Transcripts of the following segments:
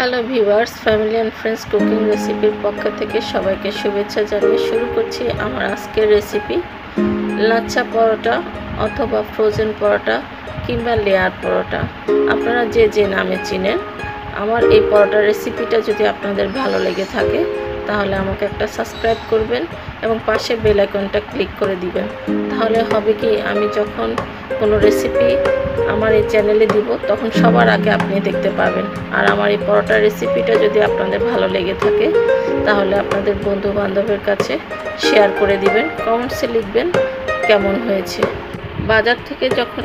Hello viewers, family and friends cooking রেসিপির পক্ষ থেকে সবাইকে শুভেচ্ছা জানিয়ে শুরু করছি আমার আজকের রেসিপি। লাচ্ছা পরোটা অথবা ফ্রোজেন পরোটা কিংবা লেয়ার পরোটা, আপনারা যে যে নামে চিনেন। আমার এই পরোটা রেসিপিটা যদি আপনাদের ভালো লেগে থাকে তাহলে আমাকে একটা সাবস্ক্রাইব করবেন এবং পাশে বেল আইকনটা ক্লিক করে দিবেন। তাহলে হবে কি, আমি যখন কোনো রেসিপি আমার এই চ্যানেলে দিব তখন সবার আগে আপনি দেখতে পাবেন। আর আমার এই পরোটা রেসিপিটা যদি আপনাদের ভালো লেগে থাকে তাহলে আপনাদের বন্ধু বান্ধবের কাছে শেয়ার করে দিবেন, কমেন্টসে লিখবেন কেমন হয়েছে। বাজার থেকে যখন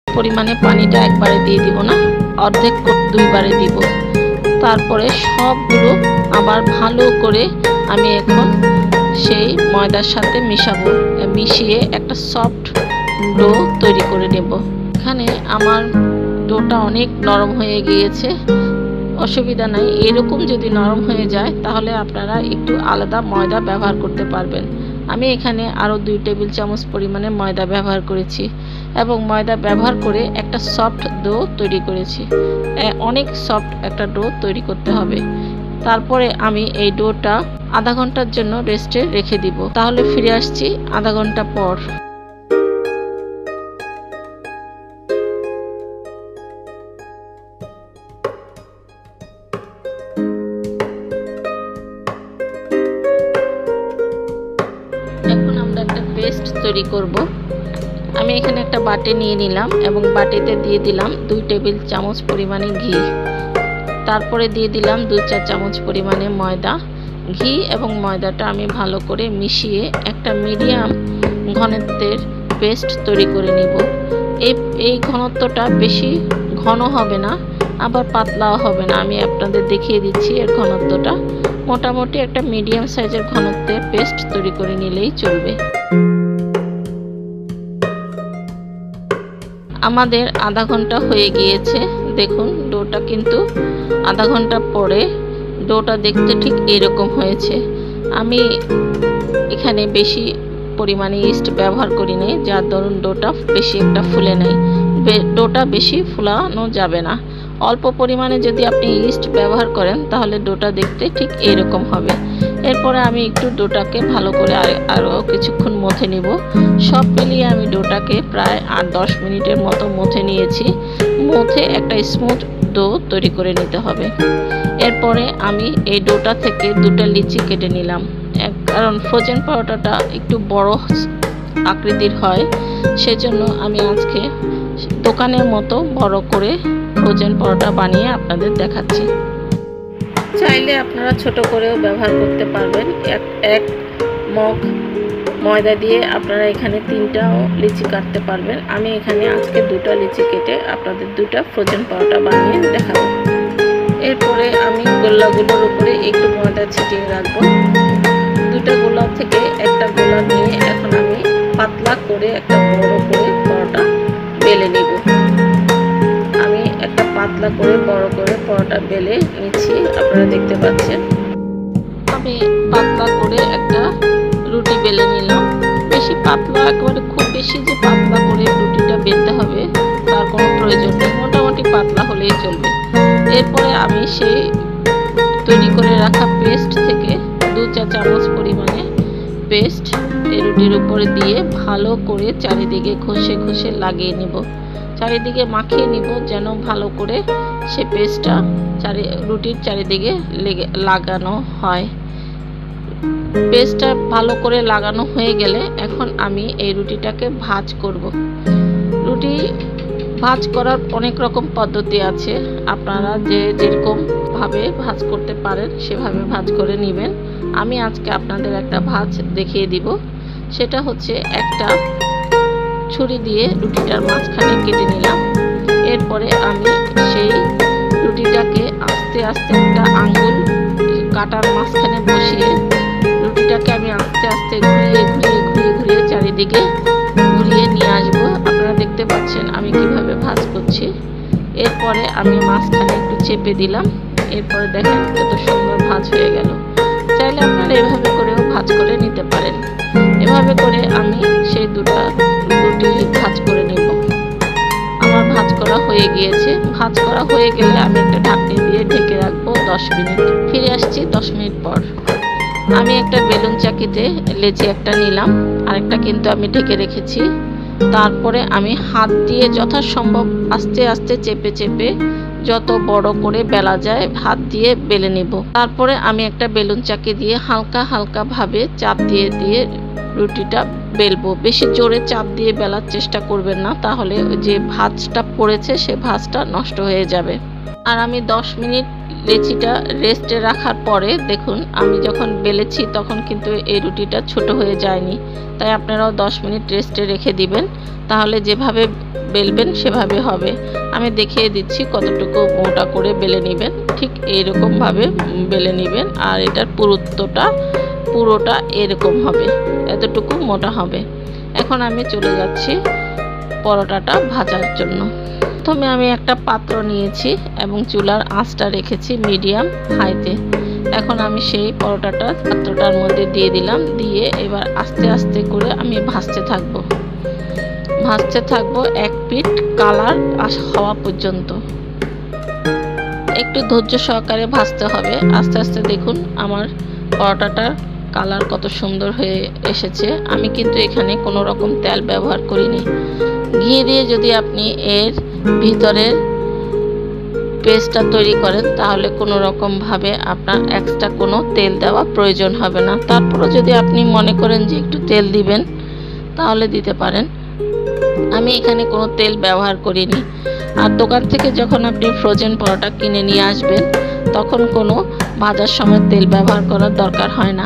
পরিমাণে পানিটা একবারে দিয়ে দিব না, অর্ধেক দুইবারে দিব। তারপরে সবগুলো আবার ভালো করে আমি এখন সেই ময়দার সাথে মিশাবো, মিশিয়ে একটা সফট ডো তৈরি করে নেব। এখানে আমার ডোটা অনেক নরম হয়ে গিয়েছে, অসুবিধা নাই। এরকম যদি নরম হয়ে যায় তাহলে আপনারা একটু আলাদা ময়দা ব্যবহার করতে পারবেন। আমি এখানে আরও 2 টেবিল চামচ পরিমাণে ময়দা ব্যবহার করেছি এবং ময়দা ব্যবহার করে একটা সফট ডো তৈরি করেছি। অনেক সফট একটা ডো তৈরি করতে হবে। তারপরে আমি এই ডোটা আধা ঘন্টার জন্য রেস্টে রেখে দিব। তাহলে ফিরে আসছি আধা ঘন্টা পর। এখন আমরা একটা পেস্ট তৈরি করব। আমি এখানে একটা বাটি নিয়ে নিলাম এবং বাটিতে দিয়ে দিলাম 2 টেবিল চামচ পরিমাণে ঘি। তারপরে দিয়ে দিলাম 2-4 চামচ পরিমাণে ময়দা। ঘি এবং ময়দাটা আমি ভালো করে মিশিয়ে একটা মিডিয়াম ঘনত্বের পেস্ট তৈরি করে নিব। এই ঘনত্বটা বেশি ঘন হবে না, আবার পাতলাও হবে না। আমি আপনাদের দেখিয়ে দিচ্ছি এর ঘনত্বটা। মোটামুটি একটা মিডিয়াম সাইজের ঘনত্বের পেস্ট তৈরি করে নিলেই চলবে। আমাদের আধা ঘন্টা হয়ে গিয়েছে। দেখুন ডোটা কিন্তু আধা ঘন্টা পরে ডোটা দেখতে ঠিক এরকম হয়েছে। আমি এখানে বেশি পরিমাণে ইস্ট ব্যবহার করি নাই, যার দরুন ডোটা বেশি একটা ফুলে নেই। ডোটা বেশি ফুলানো যাবে না। অল্প পরিমাণে যদি আপনি ইস্ট ব্যবহার করেন তাহলে ডোটা দেখতে ঠিক এরকম হবে। এরপরে আমি একটু ডোটাকে ভালো করে আরও কিছুক্ষণ মথে নিব। সব মিলিয়ে আমি ডোটাকে প্রায় 8-10 মিনিটের মতো মথে নিয়েছি। মথে একটা স্মুথ ডো তৈরি করে নিতে হবে। এরপরে আমি এই ডোটা থেকে 2টা লিচি কেটে নিলাম। কারণ ফ্রোজেন পরোটাটা একটু বড় আকৃতির হয়, সেজন্য আমি আজকে দোকানের মতো বড় করে ফ্রোজেন পরোটা বানিয়ে আপনাদের দেখাচ্ছি। চাইলে আপনারা ছোট করেও ব্যবহার করতে পারবেন। এক মগ ময়দা দিয়ে আপনারা এখানে 3টাও লিচি কাটতে পারবেন। আমি এখানে আজকে 2টা লিচি কেটে আপনাদের 2টা ফ্রোজেন পরোটা বানিয়ে দেখাবো। এরপরে আমি গোল্লাগুলোর উপরে একটু ময়দা ছিটিয়ে রাখবো। 2টা গোলা থেকে একটা গোলা নিয়ে এখন আমি পাতলা করে একটা বড় করে পরোটা বেলে নিব। আমি একটা পাতলা করে বড় করে পরোটা বেলে নিচ্ছি, আপনারা দেখতে পাচ্ছেন। আমি পাতলা করে একটা রুটি বেলে নিলাম। বেশি পাতলা, একেবারে খুব বেশি যে পাতলা করে রুটিটা বেলতে হবে তার কোনো প্রয়োজন নেই, মোটামুটি পাতলা হলেই চলবে। এরপরে আমি সেই তৈরি করে রাখা পেস্ট থেকে 2 চা চামচ পরিমাণে পেস্ট এই রুটির উপরে দিয়ে ভালো করে চারিদিকে ঘষে ঘষে লাগিয়ে নিব, চারিদিকে মাখিয়ে নিব, যেন ভালো করে সে পেস্টটা রুটির চারিদিকে লাগানো হয়। পেস্টটা ভালো করে লাগানো হয়ে গেলে এখন আমি এই রুটিটাকে ভাঁজ করব। রুটি ভাঁজ করার অনেক রকম পদ্ধতি আছে, আপনারা যেরকম ভাবে ভাঁজ করতে পারেন সেভাবে ভাঁজ করে নেবেন। আমি আজকে আপনাদের একটা ভাঁজ দেখিয়ে দিব। সেটা হচ্ছে একটা ছুরি দিয়ে রুটিটার মাঝখানে কেটে নিলাম। এরপরে আমি সেই রুটিটাকে আস্তে আস্তে একটা আঙ্গুল কাটার মাঝখানে বসিয়ে রুটিটাকে আমি আস্তে আস্তে ঘুরিয়ে ঘুরিয়ে ঘুরিয়ে ঘুরিয়ে চারিদিকে ঘুরিয়ে নিয়ে আসবো। আপনারা দেখতে পাচ্ছেন আমি কিভাবে ভাঁজ করছি। এরপরে আমি মাঝখানে একটু চেপে দিলাম। এরপরে দেখেন কত সুন্দর ভাঁজ হয়ে গেল। চাইলে আপনারা এভাবে করেও ভাঁজ করে নিতে পারেন। এভাবে করে আমি সেই 2টা রুটি ভাঁজ করে নেব। আমার ভাঁজ করা হয়ে গিয়েছে। ভাঁজ করা হয়ে গেলে আমি একটা ঢাকনি দিয়ে ঢেকে রাখবো 10 মিনিট। ফিরে আসছি 10 মিনিট পর। আমি একটা বেলুন চাকিতে লেচি একটা নিলাম, আরেকটা কিন্তু আমি ঢেকে রেখেছি। তারপরে আমি হাত দিয়ে যথাসম্ভব আস্তে আস্তে চেপে চেপে যত বড় করে বেলা যায় হাত দিয়ে বেলে নিব। তারপরে আমি একটা বেলুন চাকি দিয়ে হালকা হালকা ভাবে চাপ দিয়ে দিয়ে রুটিটা বেলবো। বেশি জোরে চাপ দিয়ে বেলার চেষ্টা করবেন না, তাহলে যে ভাঁজটা পড়েছে সে ভাঁজটা নষ্ট হয়ে যাবে। আর আমি 10 মিনিট লেচিটা রেস্টে রাখার পরে দেখুন আমি যখন বেলেছি তখন কিন্তু এই রুটিটা ছোট হয়ে যায়নি। তাই আপনারাও 10 মিনিট রেস্টে রেখে দিবেন, তাহলে যেভাবে বেলবেন সেভাবে হবে। আমি দেখিয়ে দিচ্ছি কতটুকু মোটা করে বেলে নেবেন। ঠিক এইরকম ভাবে বেলে নেবেন। আর এটার পুরোটা এরকম হবে, এতটুকু মোটা হবে। এখন আমি চলে যাচ্ছি পরোটাটা ভাজার জন্য। প্রথমে আমি একটা পাত্র নিয়েছি এবং চুলার আঁচটা রেখেছি মিডিয়াম হাইতে। এখন আমি সেই পরোটাটা পাত্রটার মধ্যে দিয়ে দিলাম। দিয়ে এবার আস্তে আস্তে করে আমি ভাজতে থাকবো এক পিঠ কালার হওয়া পর্যন্ত। একটু ধৈর্য সহকারে ভাজতে হবে। আস্তে আস্তে দেখুন আমার পরোটাটার কালার কত সুন্দর হয়ে এসেছে। আমি কিন্তু এখানে কোনো রকম তেল ব্যবহার করিনি। ঘি দিয়ে যদি আপনি এর ভিতরের পেস্টটা তৈরি করেন তাহলে কোনো রকম ভাবে আপনার এক্সট্রা কোনো তেল দেওয়া প্রয়োজন হবে না। তারপরে যদি আপনি মনে করেন যে একটু তেল দিবেন তাহলে দিতে পারেন। আমি এখানে কোনো তেল ব্যবহার করিনি। আর দোকান থেকে যখন আপনি ফ্রোজেন পরোটা কিনে নিয়ে আসবেন তখন কোনো ভাজার সময় তেল ব্যবহার করার দরকার হয় না।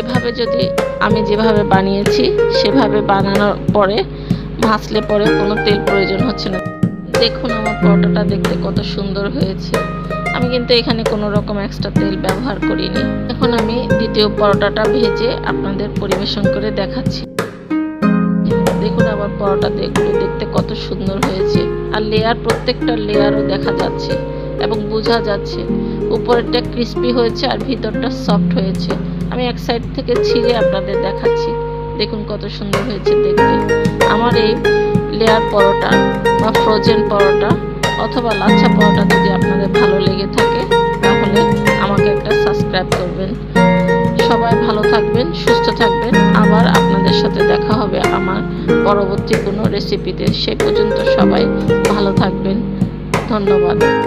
এভাবে যদি আমি যেভাবে বানিয়েছি সেভাবে বানানোর পরে ভাজলে পরে কোনো তেল প্রয়োজন হচ্ছে না। দেখুন আমার পরোটাটা দেখতে কত সুন্দর হয়েছে। আমি কিন্তু এখানে কোনো রকম এক্সট্রা তেল ব্যবহার করিনি। এখন আমি দ্বিতীয় পরোটাটা ভেজে আপনাদের পরিবেশন করে দেখাচ্ছি। দেখুন আমার পরোটাগুলো দেখতে কত সুন্দর হয়েছে, আর প্রত্যেকটা লেয়ারও দেখা যাচ্ছে এবং বোঝা যাচ্ছে উপরেরটা ক্রিস্পি হয়েছে আর ভিতরটা সফট হয়েছে। আমি এক সাইড থেকে ছিঁড়ে আপনাদের দেখাচ্ছি। দেখুন কত সুন্দর হয়েছে দেখতে। আমার এই লেয়ার পরোটা বা ফ্রোজেন পরোটা অথবা লাচ্ছা পরোটা যদি আপনাদের ভালো লেগে থাকে তাহলে আমাকে একটা সাবস্ক্রাইব করবেন। সবাই ভালো থাকবেন, সুস্থ থাকবেন। আবার আপনাদের সাথে দেখা হবে আমার পরবর্তী কোনো রেসিপিতে। সে পর্যন্ত সবাই ভালো থাকবেন। ধন্যবাদ।